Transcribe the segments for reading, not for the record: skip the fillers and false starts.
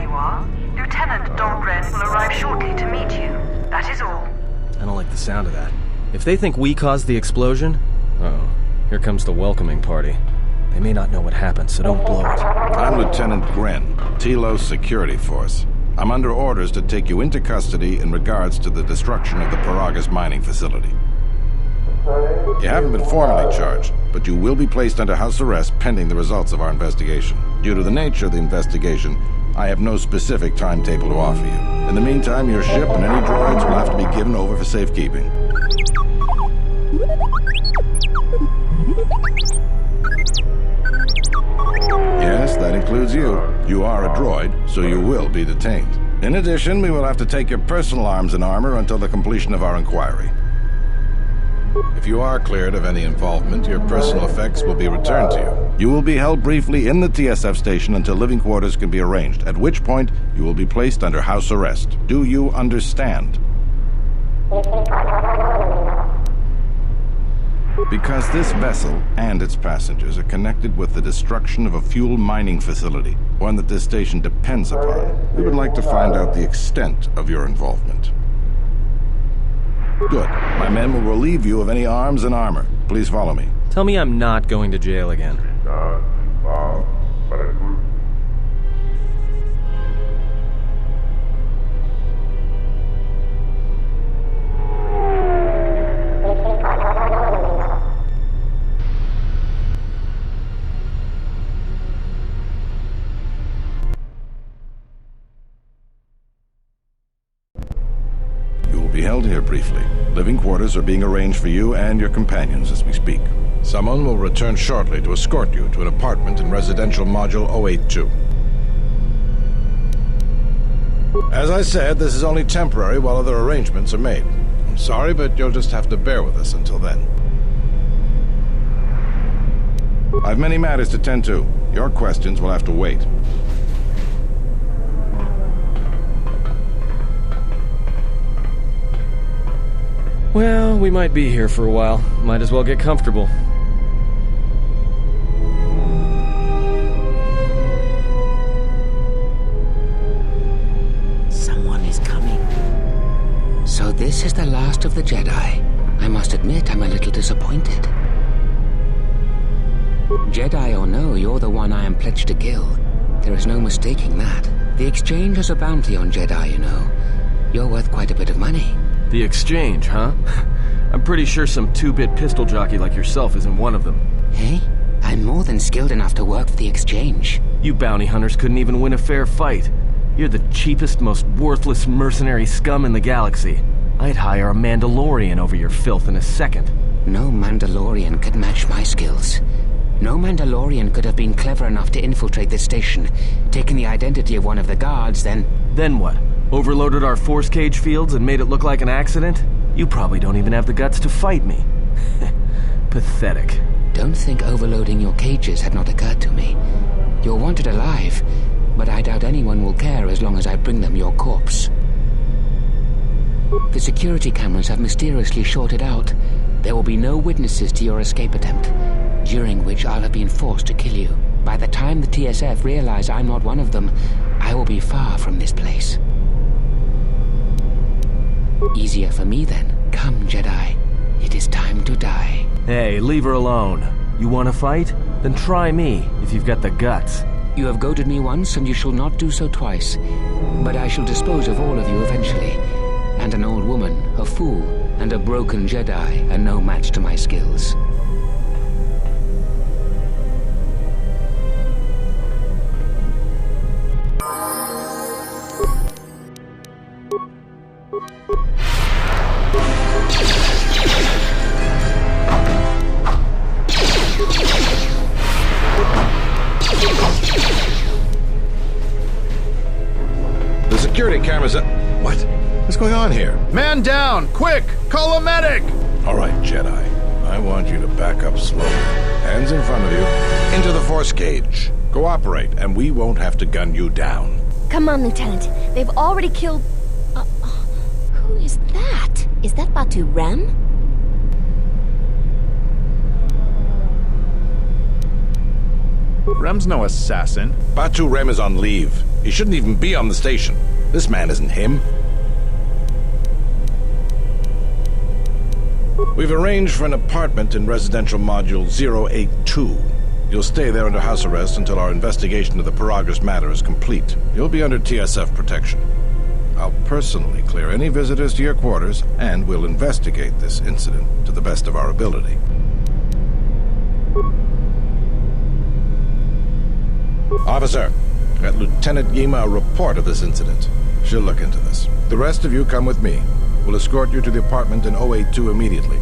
you are. Lieutenant Dahlgren will arrive shortly to meet you. That is all. I don't like the sound of that. If they think we caused the explosion... Uh-oh. Here comes the welcoming party. They may not know what happened, so don't blow it. I'm Lieutenant Gren, Telos Security Force. I'm under orders to take you into custody in regards to the destruction of the Paragas mining facility. You haven't been formally charged, but you will be placed under house arrest pending the results of our investigation. Due to the nature of the investigation, I have no specific timetable to offer you. In the meantime, your ship and any droids will have to be given over for safekeeping. Yes, that includes you. You are a droid, so you will be detained. In addition, we will have to take your personal arms and armor until the completion of our inquiry. If you are cleared of any involvement, your personal effects will be returned to you. You will be held briefly in the TSF station until living quarters can be arranged, at which point you will be placed under house arrest. Do you understand? Because this vessel and its passengers are connected with the destruction of a fuel mining facility, one that this station depends upon, we would like to find out the extent of your involvement. Good. My men will relieve you of any arms and armor. Please follow me. Tell me I'm not going to jail again. Be held here briefly. Living quarters are being arranged for you and your companions as we speak. Someone will return shortly to escort you to an apartment in residential module 082. As I said, this is only temporary while other arrangements are made. I'm sorry, but you'll just have to bear with us until then. I've many matters to tend to. Your questions will have to wait. Well, we might be here for a while. Might as well get comfortable. Someone is coming. So this is the last of the Jedi. I must admit, I'm a little disappointed. Jedi or no, you're the one I am pledged to kill. There is no mistaking that. The exchange has a bounty on Jedi, you know. You're worth quite a bit of money. The exchange, huh? I'm pretty sure some two-bit pistol jockey like yourself isn't one of them. Hey? I'm more than skilled enough to work for the exchange. You bounty hunters couldn't even win a fair fight. You're the cheapest, most worthless mercenary scum in the galaxy. I'd hire a Mandalorian over your filth in a second. No Mandalorian could match my skills. No Mandalorian could have been clever enough to infiltrate this station, taken the identity of one of the guards, then... Then what? Overloaded our force cage fields and made it look like an accident? You probably don't even have the guts to fight me. Pathetic. Don't think overloading your cages had not occurred to me. You're wanted alive, but I doubt anyone will care as long as I bring them your corpse. The security cameras have mysteriously shorted out. There will be no witnesses to your escape attempt, during which I'll have been forced to kill you. By the time the TSF realize I'm not one of them, I will be far from this place. Easier for me then. Come, Jedi. It is time to die. Hey, leave her alone. You want to fight? Then try me, if you've got the guts. You have goaded me once, and you shall not do so twice. But I shall dispose of all of you eventually. And an old woman, a fool, and a broken Jedi are no match to my skills. The security cameras are... What? What's going on here? Man down! Quick! Call a medic! All right, Jedi. I want you to back up slowly. Hands in front of you. Into the force cage. Cooperate, and we won't have to gun you down. Come on, Lieutenant. They've already killed... who is that? Is that Batu Ram? Rem's no assassin. Batu Rem is on leave. He shouldn't even be on the station. This man isn't him. We've arranged for an apartment in residential module 082. You'll stay there under house arrest until our investigation of the Paragus matter is complete. You'll be under TSF protection. I'll personally clear any visitors to your quarters, and we'll investigate this incident to the best of our ability. Officer, got Lieutenant Yima a report of this incident. She'll look into this. The rest of you come with me. We'll escort you to the apartment in 082 immediately.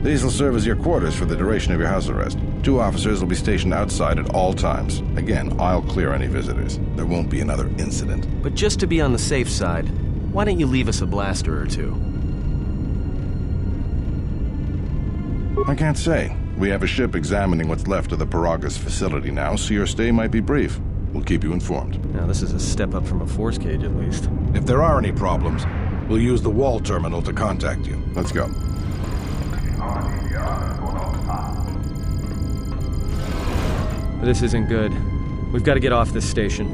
These will serve as your quarters for the duration of your house arrest. 2 officers will be stationed outside at all times. Again, I'll clear any visitors. There won't be another incident. But just to be on the safe side, why don't you leave us a blaster or 2? I can't say. We have a ship examining what's left of the Paragus facility now, so your stay might be brief. We'll keep you informed. Now, this is a step up from a force cage, at least. If there are any problems, we'll use the wall terminal to contact you. Let's go. This isn't good. We've got to get off this station.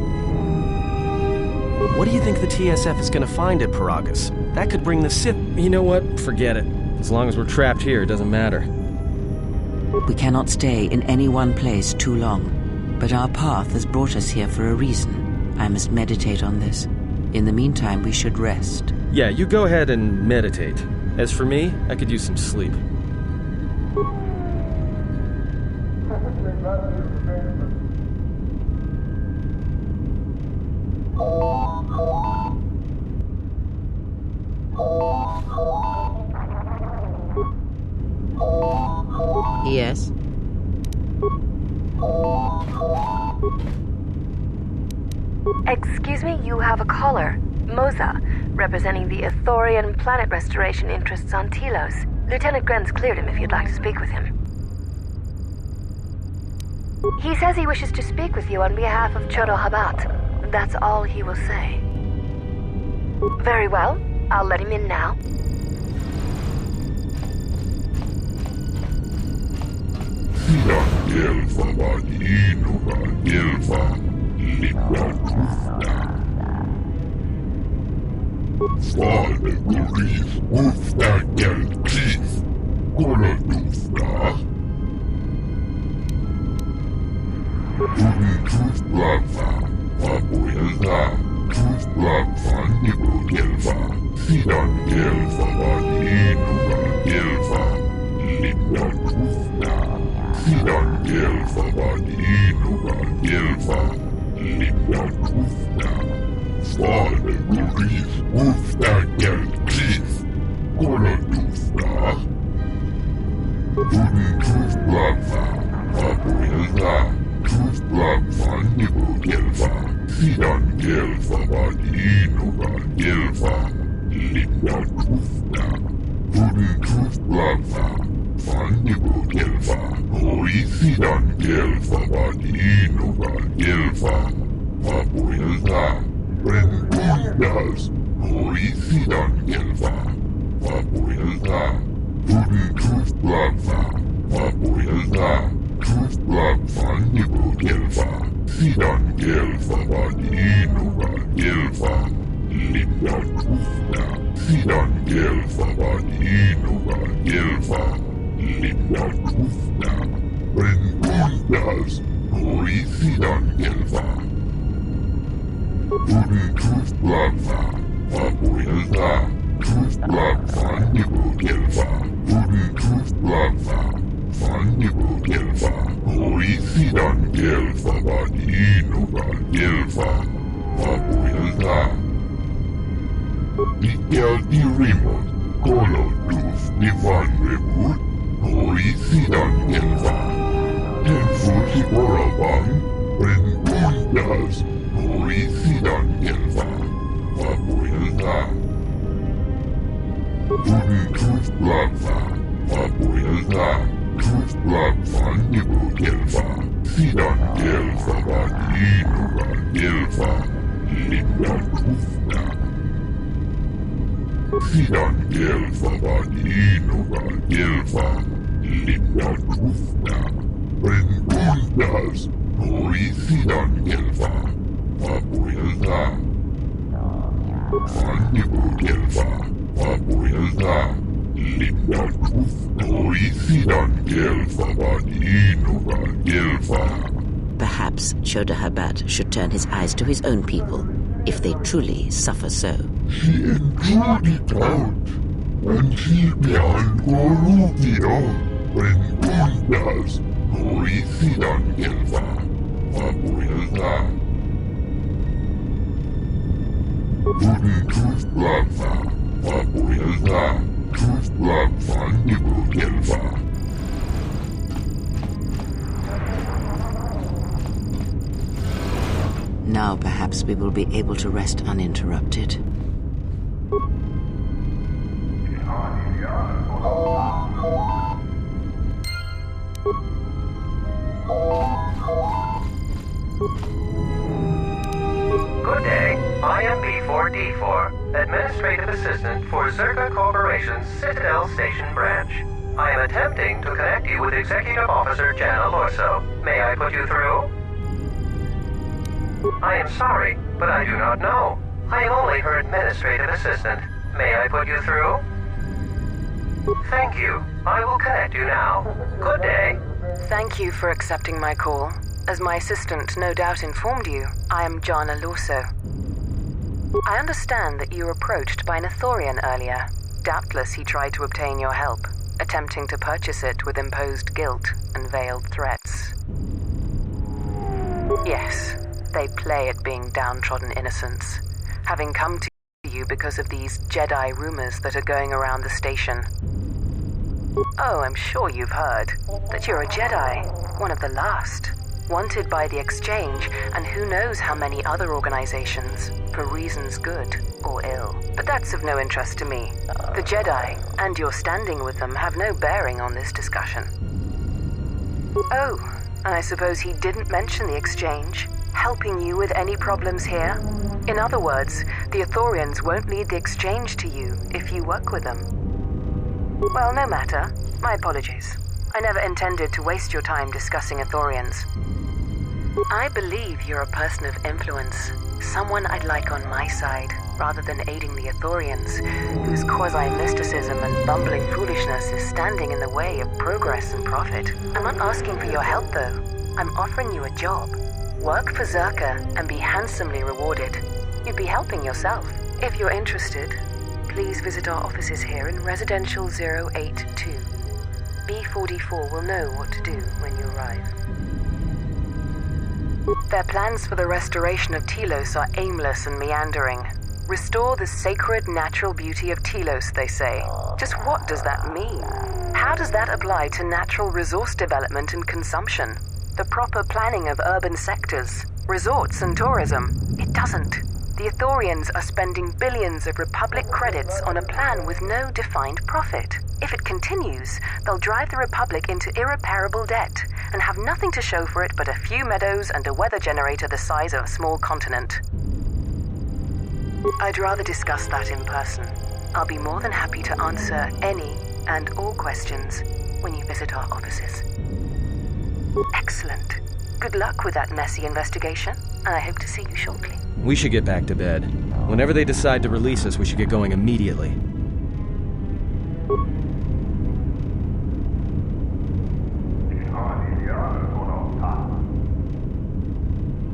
What do you think the TSF is going to find at Paragus? That could bring the Sith... You know what? Forget it. As long as we're trapped here, it doesn't matter. We cannot stay in any one place too long, but our path has brought us here for a reason. I must meditate on this. In the meantime, we should rest. Yeah, you go ahead and meditate. As for me, I could use some sleep. Yes? Excuse me, you have a caller. Moza, representing the Ithorian planet restoration interests on Telos. Lieutenant Grenz cleared him if you'd like to speak with him. He says he wishes to speak with you on behalf of Chodo Habat. That's all he will say. Very well. I'll let him in now. Perhaps Chodahabat should turn his eyes to his own people, if they truly suffer so. Now perhaps we will be able to rest uninterrupted. Good day. I am B4D4, Administrative Assistant for Zerka Corporation's Citadel Station branch. I am attempting to connect you with Executive Officer Jana Lorso. May I put you through? I am sorry, but I do not know. I am only her Administrative Assistant. May I put you through? Thank you. I will connect you now. Good day. Thank you for accepting my call. As my assistant no doubt informed you, I am Jana Lorso. I understand that you were approached by an Ithorian earlier. Doubtless he tried to obtain your help, attempting to purchase it with imposed guilt and veiled threats. Yes, they play at being downtrodden innocents, having come to you because of these Jedi rumors that are going around the station. Oh, I'm sure you've heard that you're a Jedi, one of the last, wanted by the Exchange and who knows how many other organizations, for reasons good or ill. But that's of no interest to me. The Jedi, and your standing with them, have no bearing on this discussion. Oh, and I suppose he didn't mention the Exchange, helping you with any problems here? In other words, the Ithorians won't lead the Exchange to you if you work with them. Well, no matter. My apologies. I never intended to waste your time discussing Ithorians. I believe you're a person of influence, someone I'd like on my side, rather than aiding the Ithorians, whose quasi-mysticism and bumbling foolishness is standing in the way of progress and profit. I'm not asking for your help, though. I'm offering you a job. Work for Zerka and be handsomely rewarded. You'd be helping yourself. If you're interested, please visit our offices here in Residential 082. B44 will know what to do when you arrive. Their plans for the restoration of Telos are aimless and meandering. Restore the sacred natural beauty of Telos, they say. Just what does that mean? How does that apply to natural resource development and consumption? The proper planning of urban sectors, resorts and tourism? It doesn't. The Ithorians are spending billions of Republic credits on a plan with no defined profit. If it continues, they'll drive the Republic into irreparable debt and have nothing to show for it but a few meadows and a weather generator the size of a small continent. I'd rather discuss that in person. I'll be more than happy to answer any and all questions when you visit our offices. Excellent. Good luck with that messy investigation, and I hope to see you shortly. We should get back to bed. Whenever they decide to release us, we should get going immediately.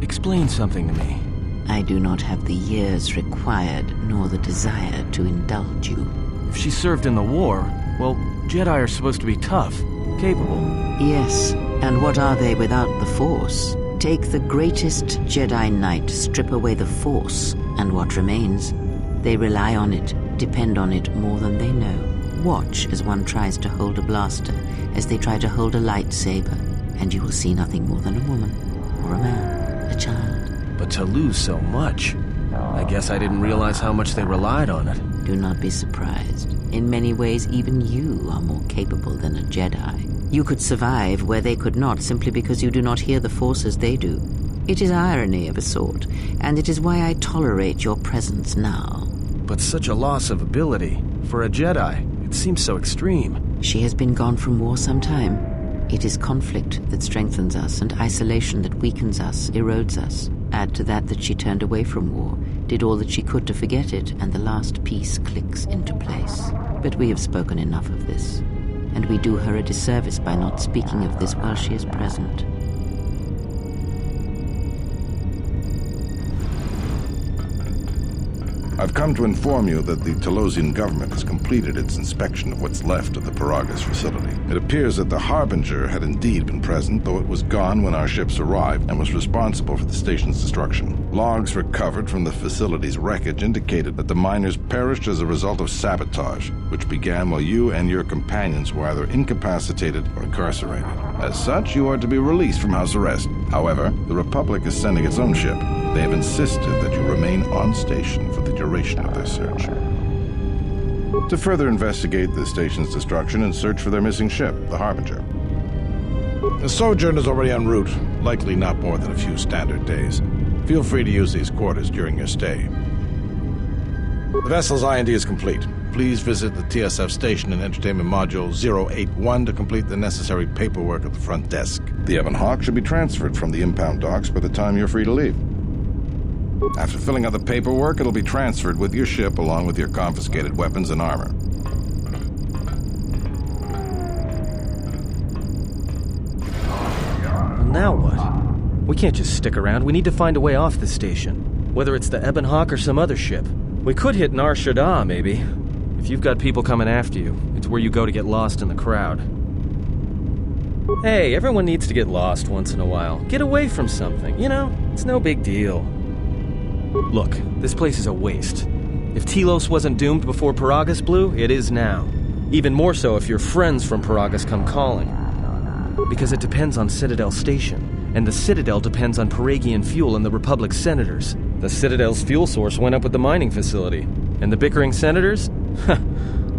Explain something to me. I do not have the years required, nor the desire to indulge you. If she served in the war, well, Jedi are supposed to be tough, capable. Yes, and what are they without the Force? Take the greatest Jedi Knight, strip away the Force, and what remains? They rely on it, depend on it more than they know. Watch as one tries to hold a blaster, as they try to hold a lightsaber, and you will see nothing more than a woman, or a man, a child. But to lose so much, I guess I didn't realize how much they relied on it. Do not be surprised. In many ways, even you are more capable than a Jedi. You could survive where they could not simply because you do not hear the Force as they do. It is irony of a sort, and it is why I tolerate your presence now. But such a loss of ability. For a Jedi, it seems so extreme. She has been gone from war some time. It is conflict that strengthens us, and isolation that weakens us, erodes us. Add to that she turned away from war, did all that she could to forget it, and the last piece clicks into place. But we have spoken enough of this, and we do her a disservice by not speaking of this while she is present. I've come to inform you that the Telosian government has completed its inspection of what's left of the Paragas facility. It appears that the Harbinger had indeed been present, though it was gone when our ships arrived and was responsible for the station's destruction. Logs recovered from the facility's wreckage indicated that the miners perished as a result of sabotage, which began while you and your companions were either incapacitated or incarcerated. As such, you are to be released from house arrest. However, the Republic is sending its own ship. They have insisted that you remain on station for the duration of their search, to further investigate the station's destruction and search for their missing ship, the Harbinger. The sojourn is already en route, likely not more than a few standard days. Feel free to use these quarters during your stay. The vessel's IND is complete. Please visit the TSF station and Entertainment Module 081 to complete the necessary paperwork at the front desk. The Ebon Hawk should be transferred from the impound docks by the time you're free to leave. After filling out the paperwork, it'll be transferred with your ship along with your confiscated weapons and armor. Now what? We can't just stick around. We need to find a way off the station. Whether it's the Ebon Hawk or some other ship. We could hit Nar Shaddaa, maybe. If you've got people coming after you, it's where you go to get lost in the crowd. Hey, everyone needs to get lost once in a while. Get away from something, you know? It's no big deal. Look, this place is a waste. If Telos wasn't doomed before Paragas blew, it is now. Even more so if your friends from Paragas come calling. Because it depends on Citadel Station, and the Citadel depends on Paragian fuel and the Republic's senators. The Citadel's fuel source went up with the mining facility. And the bickering senators?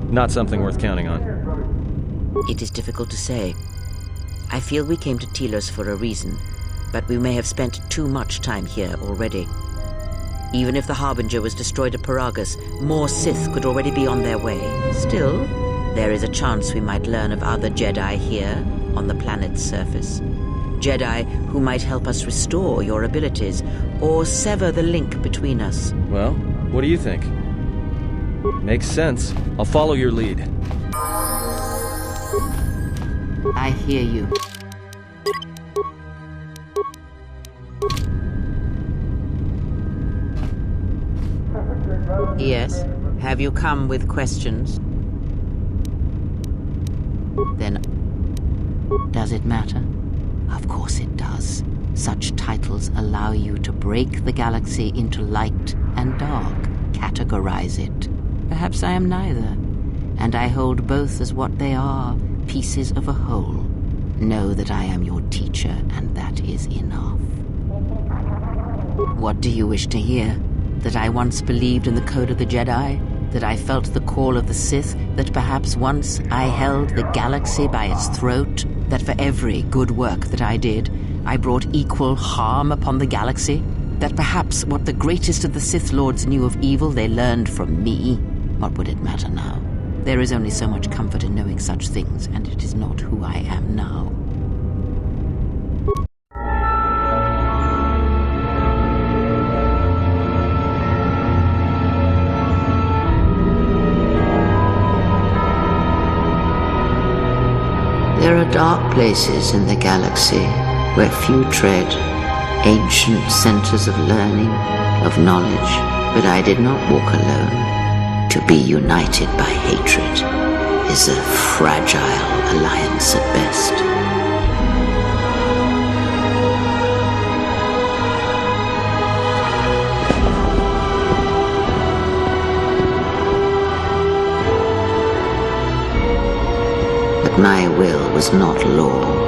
Not something worth counting on. It is difficult to say. I feel we came to Telos for a reason, but we may have spent too much time here already. Even if the Harbinger was destroyed at Paragas, more Sith could already be on their way. Still, there is a chance we might learn of other Jedi here, on the planet's surface. Jedi who might help us restore your abilities, or sever the link between us. Well, what do you think? Makes sense. I'll follow your lead. I hear you. Yes. Have you come with questions? Then, does it matter? Of course it does. Such titles allow you to break the galaxy into light and dark, categorize it. Perhaps I am neither, and I hold both as what they are, pieces of a whole. Know that I am your teacher, and that is enough. What do you wish to hear? That I once believed in the code of the Jedi? That I felt the call of the Sith? That perhaps once I held the galaxy by its throat? That for every good work that I did, I brought equal harm upon the galaxy? That perhaps what the greatest of the Sith Lords knew of evil they learned from me? What would it matter now? There is only so much comfort in knowing such things, and it is not who I am now. There are dark places in the galaxy where few tread, ancient centers of learning, of knowledge, but I did not walk alone. To be united by hatred is a fragile alliance at best. But my will was not law.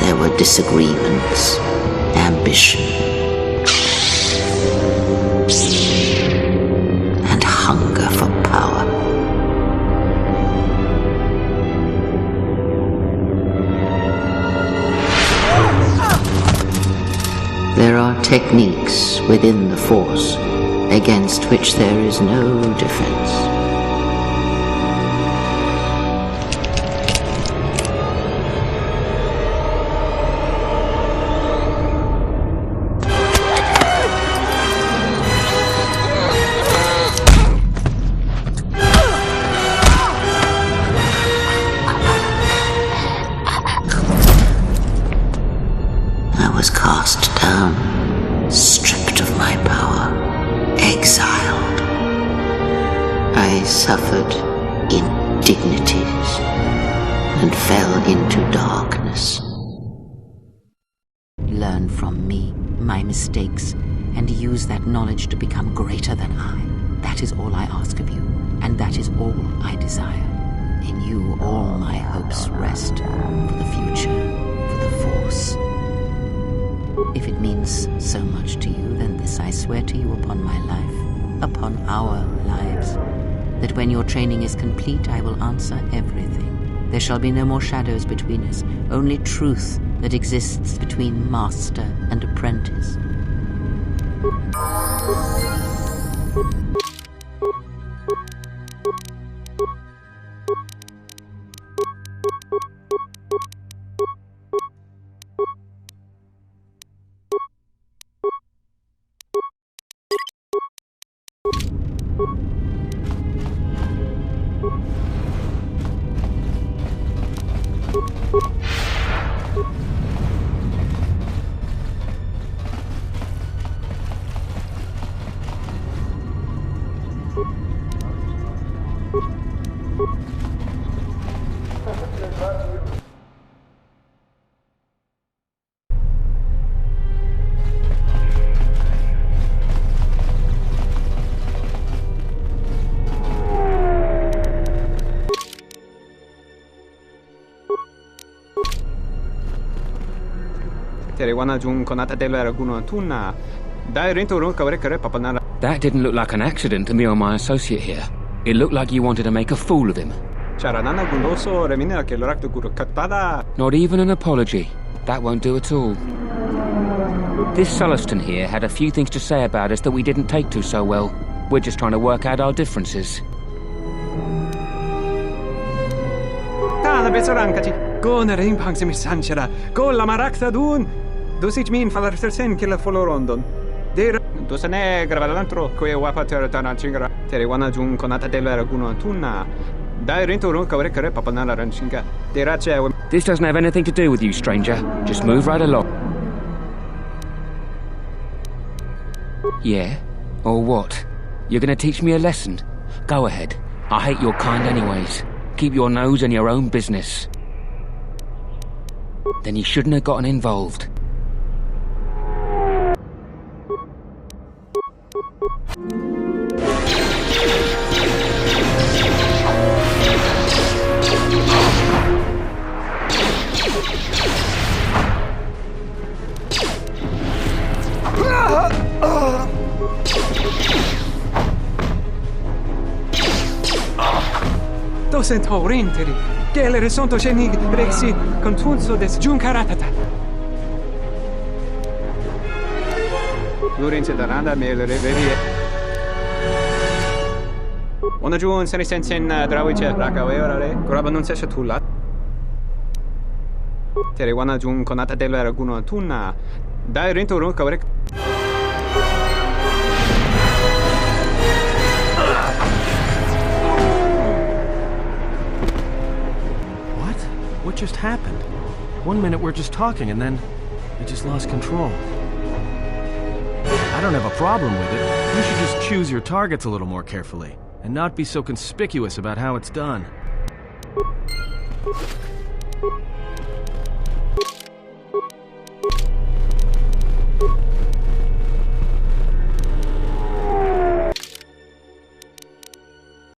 There were disagreements, ambition, and hunger for power. There are techniques within the Force against which there is no defense. I was cast down, stripped of my power, exiled. I suffered indignities and fell into darkness. Learn from me my mistakes and use that knowledge to become greater than I. That is all I ask of you, and that is all I desire. In you all my hopes rest, for the future, for the Force. If it means so much to you, then this I swear to you upon my life, upon our lives, that when your training is complete, I will answer everything. There shall be no more shadows between us, only truth that exists between master and apprentice. That didn't look like an accident to me or my associate here. It looked like you wanted to make a fool of him. Not even an apology. That won't do at all. This Sulluston here had a few things to say about us that we didn't take to so well. We're just trying to work out our differences. This doesn't have anything to do with you, stranger. Just move right along. Yeah? Or what? You're gonna teach me a lesson? Go ahead. I hate your kind anyways. Keep your nose in your own business. Then you shouldn't have gotten involved. Orienteri, che sonto cenig rexi contunso des giuncaratata. Lurinse daranda mele reverie. Ona giun seni sensen drawice rakaweorare, koraba non sesha tulla. Tere wana giun conata della raguno tunna. Dai rento ron kavrek. What just happened? 1 minute we're just talking and then we just lost control. I don't have a problem with it. You should just choose your targets a little more carefully and not be so conspicuous about how it's done.